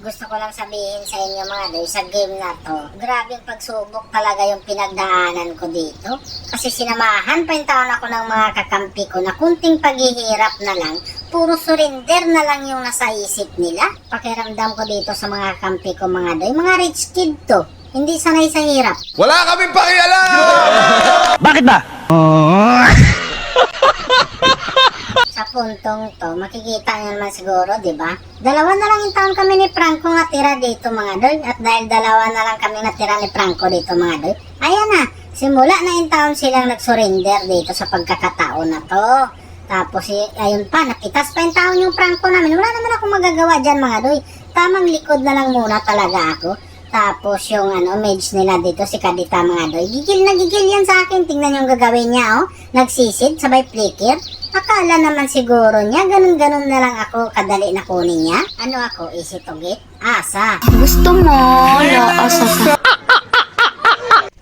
Gusto ko lang sabihin sa inyo mga doy, sa game na to, grabe yung pagsubok talaga yung pinagdaanan ko dito. Kasi sinamahan pa yung taon ako ng mga kakampi ko na kunting paghihirap na lang, puro surrender na lang yung nasa isip nila. Pakiramdam ko dito sa mga kakampi ko mga doy, mga rich kid to, hindi sanay sa hirap. Wala kaming pakialam! Bakit ba? Sa puntong to, makikita nyo naman siguro, di ba? Dalawa na lang yung taon kami ni Franco natira dito mga doy. At dahil dalawa na lang kami natira ni Franco dito mga doy, ayan na, simula na yung taon silang nag-surrender dito sa pagkakataon na to. Tapos, ayun pa, napitas pa yung taon yung Franco namin. Wala naman akong magagawa dyan mga doy. Tamang likod na lang muna talaga ako. Tapos yung mage nila dito, si Kadita mga doy. Gigil na gigil yan sa akin. Tingnan yung gagawin niya, oh. Nagsisid, sabay flicker. Akala naman siguro niya, ganun-ganun na lang ako kadali na kunin niya. Ano ako, easy to get? Asa. Gusto mo, asa.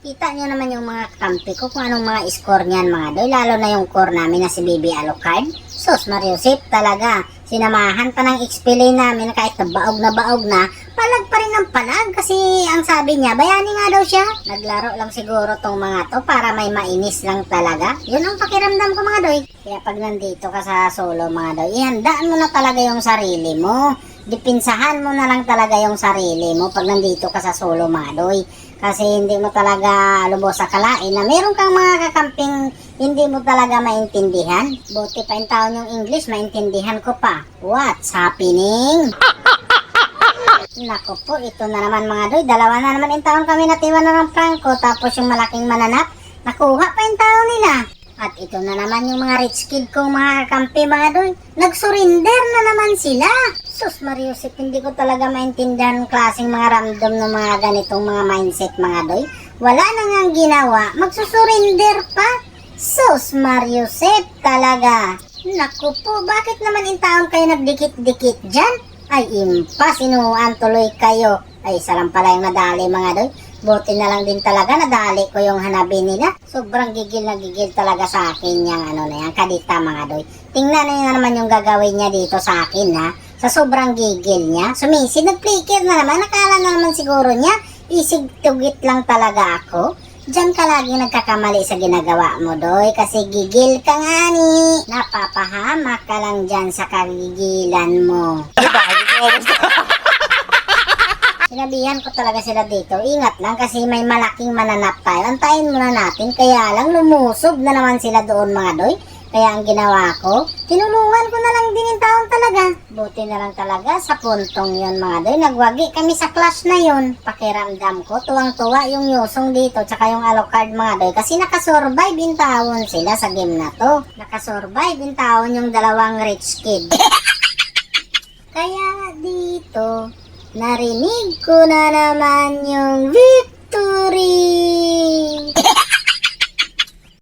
Kita niyo naman yung mga kampi ko kung anong mga score niyan mga doy. Lalo na yung core namin na si Bibi Alucard. Sus, Mariusip talaga. Sinamahan pa ng XP lane namin kahit baog na, palag pa rin ang palag kasi ang sabi niya, bayani nga daw siya. Naglaro lang siguro tong mga to para may mainis lang talaga. Yun ang pakiramdam ko mga doy. Kaya pag nandito ka sa solo mga doy, ihandaan mo na talaga yung sarili mo. Dipinsahan mo na lang talaga yung sarili mo pag nandito ka sa solo mga doy. Kasi hindi mo talaga lubos sa kalain na meron kang mga kakamping hindi mo talaga maintindihan. Buti pa yung taon yung English, maintindihan ko pa. What's happening? Nako po, ito na naman mga doy. Dalawa na naman yung taon kami natiwan na ng Franco. Tapos yung malaking mananap, nakuha pa yung taon nila. At ito na naman yung mga rich kid kong mga kakampi mga doy. Nag-surrender na naman sila. Sus Mariusip, hindi ko talaga maintindihan ng klaseng mga random ng mga ganitong mga mindset mga doy. Wala na nga ginawa, magsusurrender pa. Sus Mariusip talaga. Naku po, bakit naman in taon kayo nagdikit-dikit dyan? Ay impas, inuuan tuloy kayo. Ay isa lang pala yung nadali mga doy. Buti na lang din talaga nadali ko yung hanabi nila. Sobrang gigil na gigil talaga sa akin yung yan, Kadita mga doy. Tingnan na naman yung gagawin niya dito sa akin ha. Sa sobrang gigil niya, sumisid, nag-flicker na naman. Nakala na naman siguro niya, isig tugit lang talaga ako. Diyan ka lagi nagkakamali sa ginagawa mo doy kasi gigil ka nga ni. Napapahamak ka lang dyan sa kagigilan mo. Sinabihan ko talaga sila dito, ingat lang kasi may malaking mananap tayo. Antayin muna natin, kaya lang lumusob na naman sila doon mga doy. Kaya ang ginawa ko, tinulungan ko na lang din yung taon talaga. Buti na lang talaga sa puntong yon mga doy. Nagwagi kami sa clash na yon. Pakiramdam ko, tuwang-tuwa yung Yusong dito tsaka yung Alucard mga doy. Kasi nakasurvive yung taon sila sa game na to. Nakasurvive yung taon yung dalawang rich kid. Kaya dito, narinig ko na naman yung victory!